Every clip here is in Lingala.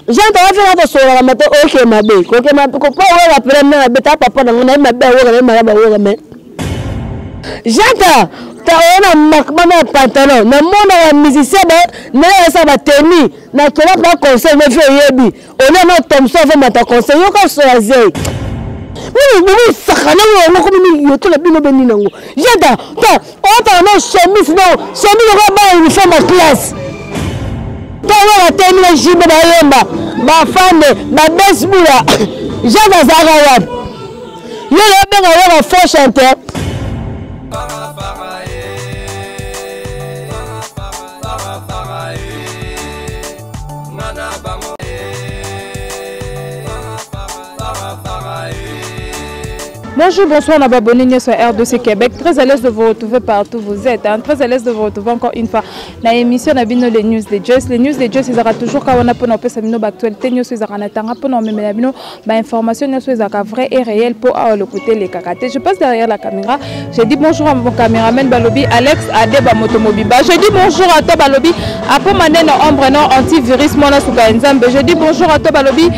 J'entends faire la soirée la matin, ok, ma belle. Ok, ma belle. Pourquoi on va prendre la bête à papa dans ma belle, ma belle. J'entends. T'as un pantalon. Na mon musicien, na ça va tenir. Na tu n'as pas conseil, mais fais yebi. On a notre Thompson, fait ma conseil. Yo quand ça zé. Oui, ça quand on a comme une yoto la bino beninango. J'entends. On t'a un chemise non, chemise on va une femme en classe. T'as un terminé jibe na yemba. Ma femme, ma besboula. J'entends Zarawan. Yo le ben on va faux chanteur. Bonjour, bonsoir, on abonné sur R2C Québec. Très à l'aise de vous retrouver partout où vous êtes. Très à l'aise de vous retrouver encore une fois. Dans l'émission, on a vu les news de Joyce. Les news de Joyce, ils auront toujours quand on a pour nous passer l'actualité. Nous sommes en attendant pour nous mettre l'information. Nous sommes vrai et réel pour le côté les kakaté. Je passe derrière la caméra. Je dis bonjour à mon caméraman Balobi, Alex Adeba Motomobiba. Je dis bonjour à toi Balobi. Après Manen ombre non antivirus Mona Souka Nzambe. Je dis bonjour à toi Balobi.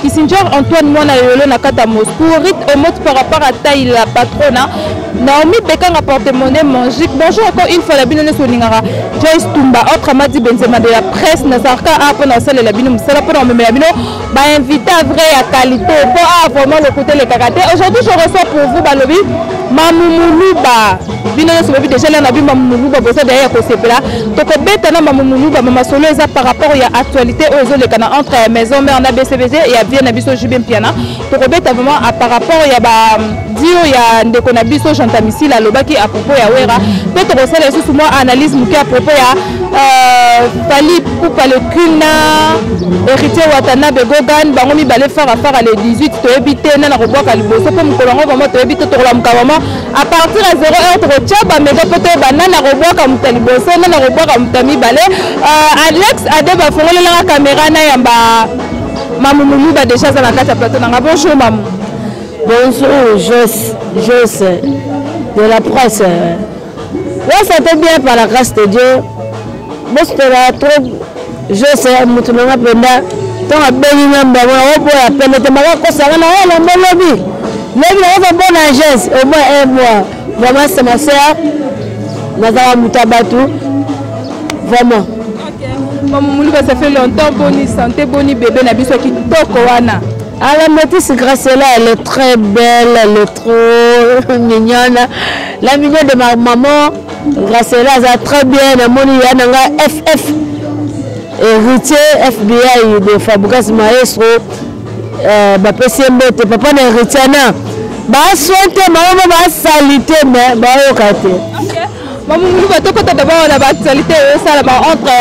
Kissinger Antoine Mona Yolo Nakata Moscou. Rit Omot par rapport à taille la patrona. Naomi Bekan a porté monnaie magique. Bonjour encore une fois la binone Soningara. Joyce Tumba, autre Madi Benzema de la presse. Nazarka a pour la salle la binone. C'est la pour nous la binone. Bah invité à vrai à qualité. Pour vraiment le côté les karaté. Aujourd'hui je reçois pour vous Balobi. Mamoulouba. Binone Sobi déjà là nabi Mamoulouba. Vous savez derrière c'est là. Donc bêtana Mamoulouba. Mama solo est par rapport à actualité aux autres les canaux entre maison mais on a BCBG et à bien Nabiso Jubin Piana. Donc bêta vraiment par rapport il y a Dio ya ndeko na biso Chantamisi la lobaki à propos ya Wera peut-être aussi les sous moi analyse muke à propos ya Fali Poupa le Kuna héritier Watanabe Gogan bango mi balé faire affaire les 18 to éviter na robaka liboso pour mukolongo vraiment to éviter to la mukawama à partir à 0h to tchaba mais peut-être banana robaka mutaliboso na robaka mutami balé Alex Adeba fongole la caméra na yamba Mamoumoulou ba déjà za na kata plateau na bonjour maman. Bonjour, Joyce de la presse. Ouais, c'était bien par la grâce de Dieu. Moi, c'était là trop. Joyce, Moutounanga Penda. Tant à Béninamba, on peut appeler tes marques, ça va là, la mélodie. Mais il y a une bonne agence, au moins un mois. Vraiment, c'est ma soeur. Nazara Moutabatu. Vraiment. Maman Moulouba, ça fait longtemps, boni santé, boni bébé, Nabiso qui tokowana. Ah, la métisse Gracella, elle est très belle, elle est trop mignonne. La mignonne de ma maman, Gracella, elle est très bien. Elle a FF, héritier FBI de Fabregas Maestro. PCMB, papa n'est héritier. Bah, souhaitez, maman, va saliter, mais bah, ok. Maman Moulouba, tu as d'abord la actualité entre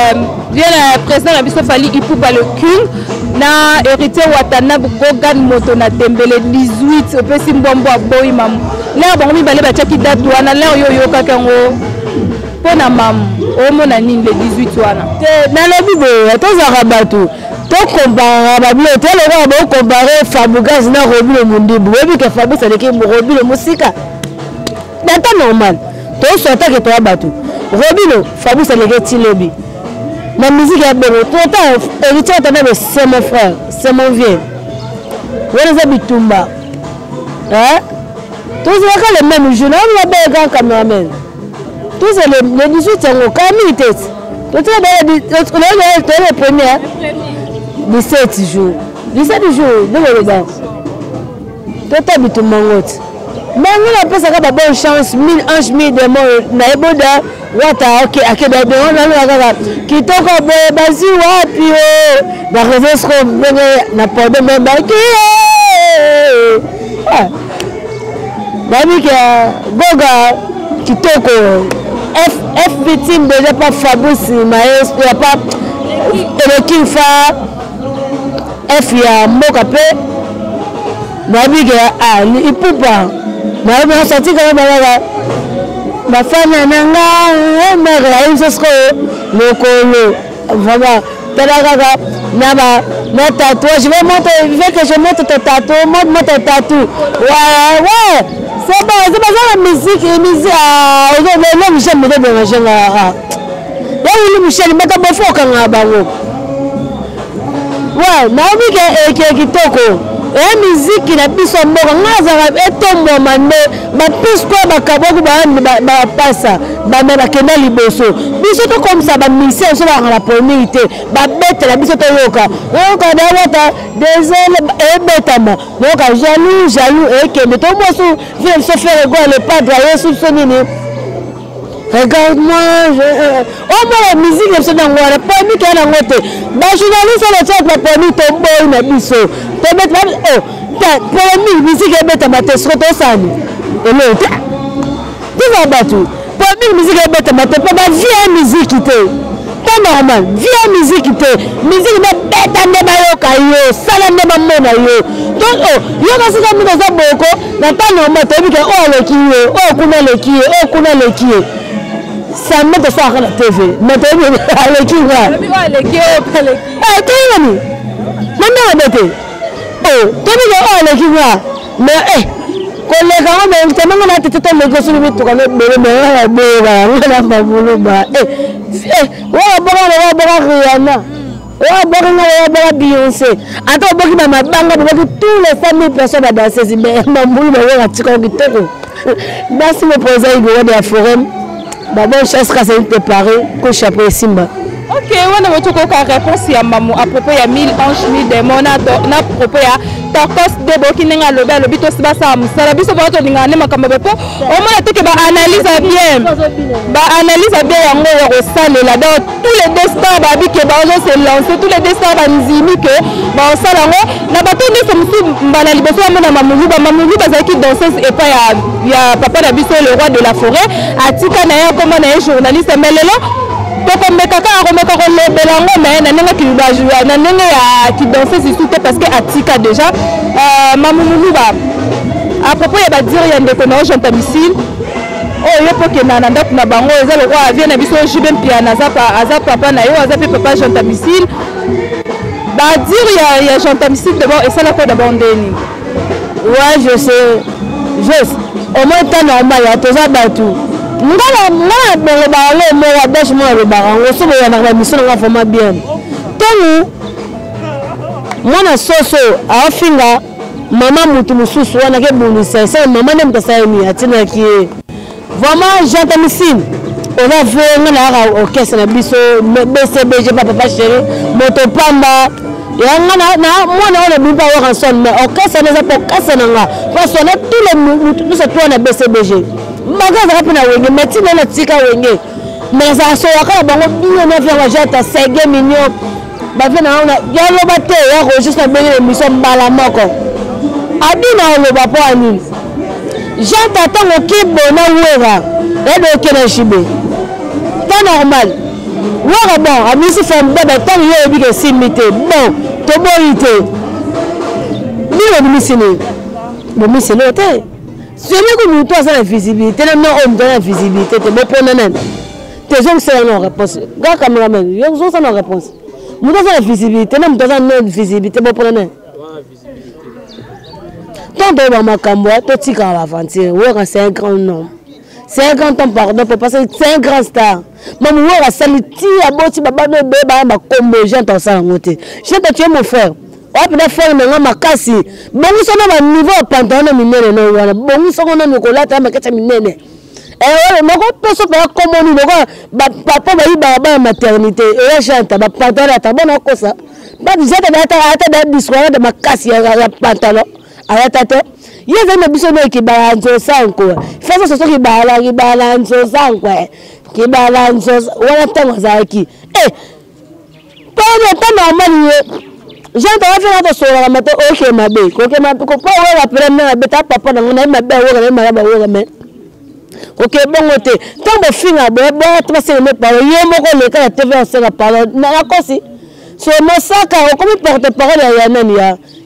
bien le président Nabiso Fali Poupa le cul. Na héritier Watanabe Gogan moto na tembele 18 opesi mbombo aboyi mamu là bango mibale batiaki date wana là yo kakango pona mamu omona nini le 18 wana te na lobi de tozaka bato to compare babilo te le ba comparer Fabregas na Robilo Mundibu webi ke Fabregas aleki Robilo musika data normal to sota ke to bato Robilo Fabregas aleki Tilebi. Ma musique est bonne. Pourtant, héritier c'est mon frère, c'est mon vieux. Vous avez Tumba. Hein? Tous les mêmes jours, on a bien grand caméraman. Tous les 18 ans, on a tête. Tous les premiers 17 jours. 17 jours, nous regardons. Tout est Tumba. Mais on a pas ça comme bonne chance, 1000 anges, 1000 démons, naïboda, wata, ok, akeba, on a qui toque au basi, wapi, la réserve, n'a pas de même qui Goga, qui toque F victime déjà pas Fabrice, Maestro, il n'y a pas le Kifa, F, il y a Mokapé, il peut pas. Je suis sorti quand même. Ma femme n'a pas de choses. Le colo. Vraiment. Je vais monter. Je veux que je monte ton tatou. Monte ton tatou. Ouais. C'est bon. C'est pas ça la musique. La musique. Non, j'aime bien le manger. Là, Michel, il m'a pas fait quand on a naobi ke kitoko musique na biso mboka ngazaka etombo mande ba pisco ba kaboko ba passa ba mena kena liboso biso to comme ça ba mission so ba la pomité ba bête la biso to yoka da wata désolé betama yoka jaloux et que de tout mosu vient se faire égale le padre Yesu sonini. Regarde-moi, oh la musique est dans le pas mis qu'elle a noté. Bah journaliste le chat va pas mis ton boy na biso. Te mettre oh, pour musique est bête à mater sur ton sani. Et l'autre, tu vas battre. Pour musique est bête à mater, pas ma vie musique qui te. Pas normal, vie musique qui te. Musique est bête à nebayoka yo, sala neba mona yo. Donc oh, yo ka sika mi dans boko, na pas normal, tu dis que oh le qui oh kuna le qui, oh kuna le qui. Ça me fait ça à la TV. Mais tu es avec qui là? Tu es avec qui? Maman a bêté. Oh, tu es avec qui là? Mais collègue, on a tellement de temps de négocier le tout comme le Beyoncé. Attends, tous les 5000 personnes à danser. Merci de poser de la forêt. D'abord, je suis préparé pour chapeau Simba. Ok, on a votre réponse à Mamou à propos de 1000 anges, 1000 démons, à propos de Tarkos de Bokinenga, le bel obito Sibasam, Salabiso Bato Ningane Makamobepo, au moins que analyse bien. Analyse bien en gros au salé là-dedans, tous les destins Babi qui se lancé, tous les destins Banzimi que au salon, la bateau de Samsou Banali Bosso Mamou, Mamou Bazaki danseuse et pas il y a Papa Nabiso, le roi de la forêt, à Tika Naya, comme on est journaliste, mais là. Comme kaka aromeka ko lebelango mais na nenga ki ba jouer na nenga ya ki danser surtout parce que atika déjà mamounou ba à propos ya ba dire ya ndeko na Jean Tamissile oh yo poke na ndako na bango eza le roi vient na biso jibem piana za papa na yo aza pe papa Jean Tamissile ba dire ya Jean Tamissile d'abord et ça la quoi d'abord ndeni ouais je sais juste au moins temps normal ya toza batu ngala bele ba le mo wa dash mo le ba ngo so ya na mission nga foma bien tonu mwana soso afinga mama mutu mususu wana ke bunisa ça mama ne mtasa yemi atina ki vraiment Jean Tamissile on a vu ngala orchestre na biso BCBG papa chéri moto pamba ya ngana na mwana ona biba wa ranson mais orchestre na za orchestre nga parce qu'on a tous les tout ça toi na BCBG magaza rapina wenge metina na tika wenge mais ça so wakala bango bien na via jata sege mignon ba vena ona ya loba te ya registre na bene émission mbala moko adina loba po ani jata tango kibona wera edo kena shibe ta normal wera bon amisi femme baba tango yo bi ke simité bon to boité ni le misini bo misini te. Celui que nous avons la visibilité, nous avons la visibilité, tu peux prendre un. Tes gens sont en réponse. Gars, caméraman, ils sont en réponse. Nous avons la visibilité, nous avons la visibilité, tu peux prendre un. Tant de ma camboua, tu as l'aventure. C'est un grand nom. C'est un grand homme, pardon, pour passer, c'est un grand star. Maman, on a saliti à Boti, Baba, Baba, Combo, j'entends ça en côté. J'entends tu es mon frère. On peut faire un makasi. Bon, nous sommes à niveau pantalon minene non wana. Bon, nous sommes à Nicolas ta makata minene. Et on ne peut pas faire comme nous papa va y ba maternité et chante ba pantalon ta bonne cosa. Ba déjà ta discours de makasi ya pantalon. Aya tata. Yeza na biso na ki balance sanko. Fais ça qui balance sanko. Qui balance wala tango zaki. Pas normal. J'entends faire la soirée la matin ok ma bé ok ma ko pas ouais la première beta papa na ngona ma bé ouais ma ba ouais mais ok bon côté tant bo finga bo tu vas se mettre par yo moko le ka TV on se la parole na kosi so mosaka comme porte-parole ya nani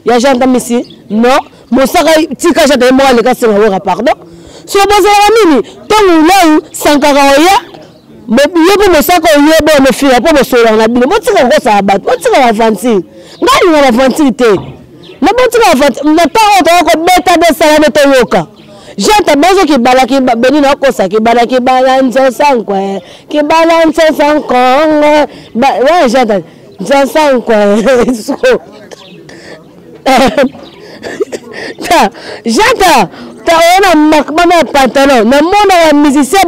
ya Jean Tamissile non mosaka tika jata mo le ka se wa pardon so bozala nini tant là sankara ya mais yo mosaka yo bo me fila po bosola na bino motika ko sa bat motika avancer ngai na avancer te na motika avancer na ta ko beta de sala de toyoka jata bazo ki balaki beni na ko sa ki balaki balance sanko ki balance sanko ba ouais jata sanko so Jata on a pantalon na mona musicien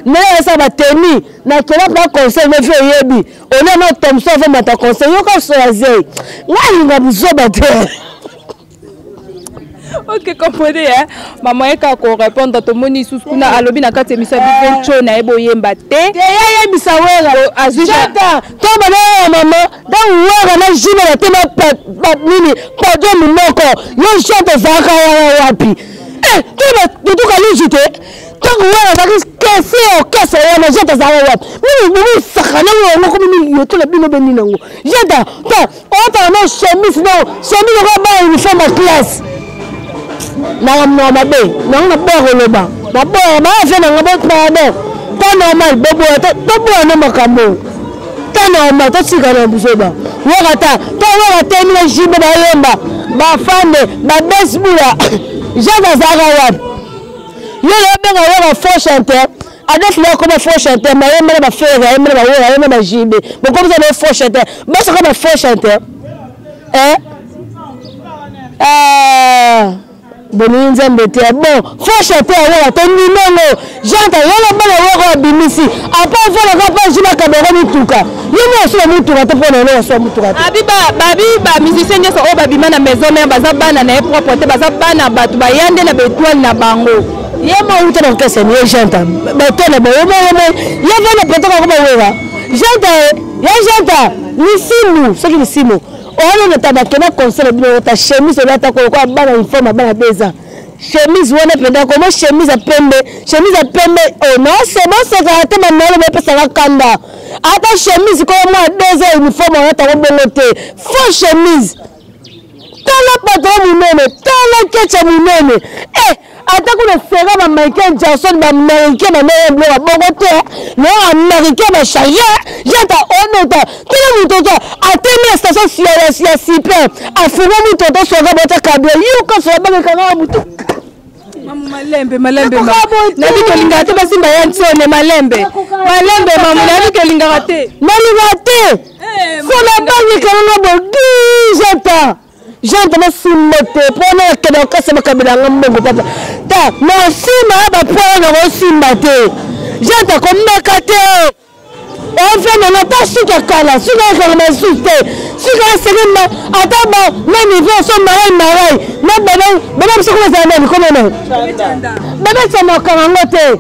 na ça va tenir na kela pas conseil me fait yebi on a notre Thompson va mata conseil yo ka choisir ngai nga buzoba te. Ok, comprenez, hein? Maman est qu'à répondre à ton moni sous kuna alobi na kati émission de Cho na ebo yemba te. Ya bisa wera. Jata, tomba na maman, da wera na jina na tema pa nini, pa do moko. Yo jata zaka wapi. Tu ka lijite. Tant wera na kese o kese na jata zaka wapi. Mimi sakana wo ko mimi yo to la bino beni nango. Jata, ta o ta na chemise ko ba uniforme classe. Na mabe na boro loba na boro ba fe na ngabo pardon ta normal bobo to na makambo ta normal to sika na busoba wakata to wakata mi na jibe ba yemba ba fande ba besbula jana zara wap yo le benga wa faux chanteur avec là comme faux chanteur ma yemba ba fere yemba ba wora yemba ba jibe bo comme ça le faux chanteur ba ça comme faux chanteur Boninza mbete bon faut chanter alors ton numéro j'entends yala bala wako bimisi après voilà ka pa jina kamera mituka yimo so mutuka to pona no so mutuka babi musicien nyo so babima na maison mais baza bana na propre te baza bana batu bayande na betwal na bango yemo uta na kese ni j'entends betwal ba yemo yemo na petoka ko ba wera j'entends ni simu so ki simu on ne t'a pas conseillé de ta chemise là ta quoi bana uniforme bana beza chemise wana penda comment chemise à pembe oh non c'est bon c'est raté maintenant mais pas ça va kanda ata chemise comme moi deux uniforme on ta bongote faux chemise tala patron munene tala kecha munene ata kuna sera ba Michael Jackson ba américain ba meblo ba bongote no américain ba chaja jata onota tele mutoto atemi la station sia super afumo mutoto soga bota kabwe yuko so ba kana mutu malembe na biko lingate basi ba yansone malembe mamu na biko lingate fona bangi kana bo jata j'entends simbote pona kena kase makabila ngambo papa ta na sima ba pona go simbate j'entends comme kate on fait na pas suka kala suka kala suka suka segunda ataba na niveau so marai na bana msoko za nani comme bana sama kangote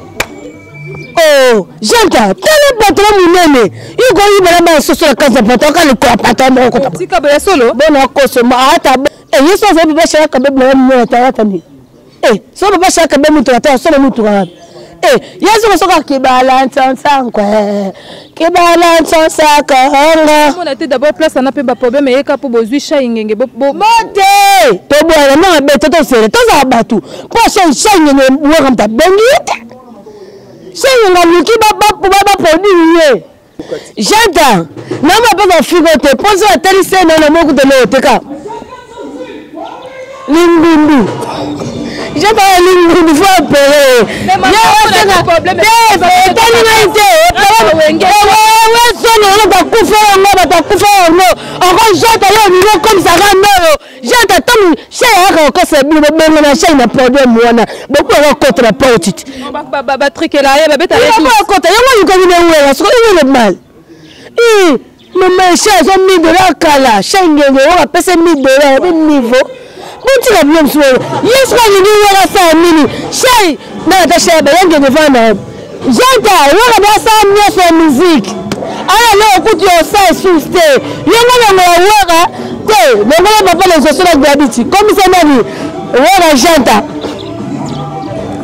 oh j'entends tele patron munene yuko yibala ba soso la kaza patron le ko patron mo ko tika bela solo bona ko so ma ata yeso za biba shaka bebla mo ta ni so biba shaka be mutu ata so mutu ga yeso ko soka ki balance sankwa ki balance saka hanga mon était d'abord place na pe ba problème e ka po bozui sha ingenge bo mote to bo na be to sere to za batu po sha ingenge wo kamta bengi c'est une amie qui va produire. J'entends. Non, mais pas de frigoter. Posez la télé, c'est dans le monde de l'OTK. Lingundu. J'entends Lingundu, il faut appeler. Mais il y a un problème.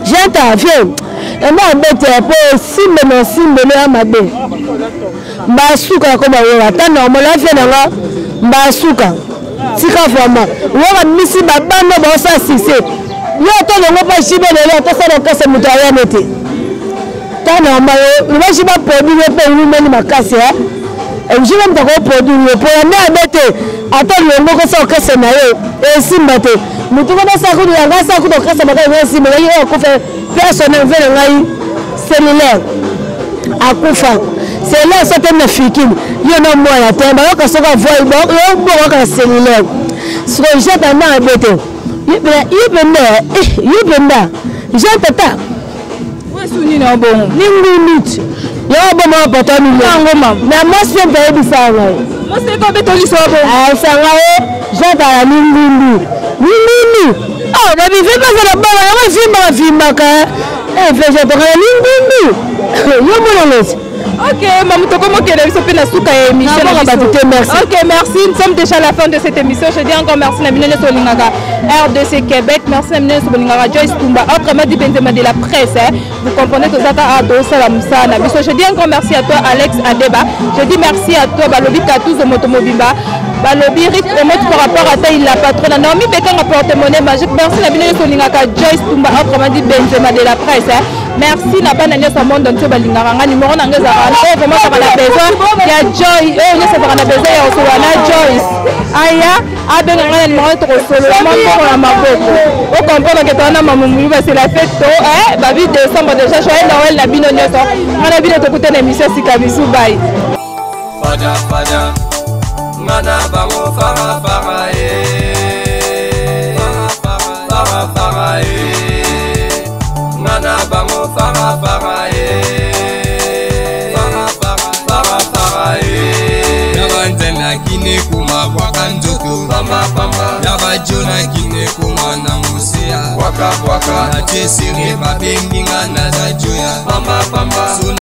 Janta, viens. Et moi, je vais simbe à ma bé. Mbasuka comme on attend, normal, mbasuka. Sika vraiment. On va missi babano ba ça si c'est. Yo to no pas chibe le to ça donc c'est mutaya meti. Ta normal, on va chiba produire pe ni meni makasi hein. Et je vais me produire pour na bete. Attends le ngo ko ça que c'est na yo. Et simbate. Mutu ko ça ko ya ngasa ko to kasa ba yo simbe yo ko fait personnel vers ngai cellulaire. Akufa. C'est là ça te me fikini. Yo no moi la temba yo ka soka voix yo ka cellulaire. so j'attends bête yipenda j'attends ouais suni na bon minute yo bon ma pata ni ngoma na mose de bisanga mose ko betoli so bon ah sanga j'attends minute oh na bi fait pas la bala ya filma ka fait j'attends minute yo mon ok, maman, comment qu'elle a vu ce souka émission? Ok, merci. Nous sommes déjà à la fin de cette émission. Je dis encore merci à Minone Solingaga, RDC Québec. Merci à Minone Solingaga, Joyce Tumba, autrement dit Benzema de la presse. Vous comprenez que ça a adoré la Moussana. Je dis encore merci à toi, Alex Adeba. Je dis merci à toi, Balobi Katouzo Motomobimba. Balobi Rick Promote par rapport à ta il la patronne. Naomi Bekanga porte-monnaie magique. Merci à Minone Solingaga, Joyce Tumba, autrement dit Benzema de la presse. Merci na bana nyasa monde ntio balinganga numéro nangeza kana vraiment ça va la besoin ya Joy nyasa va na besoin ya oswana Joyce aya abenga ngana numéro to solo mambo na maboko o comprendre que tona mamumu c'est la fête to babi décembre déjà joyeux Noël na bino nyasa ngana bino to kutana émission sikabisu bye fada fada ngana bango fara fara fara fara Mana bango fara fara fara fara Yabantela kine kuma waka njoto Pamba pamba Yabajona kine kuma na musia Waka waka Na tesere babengi nga na za joya Pamba pamba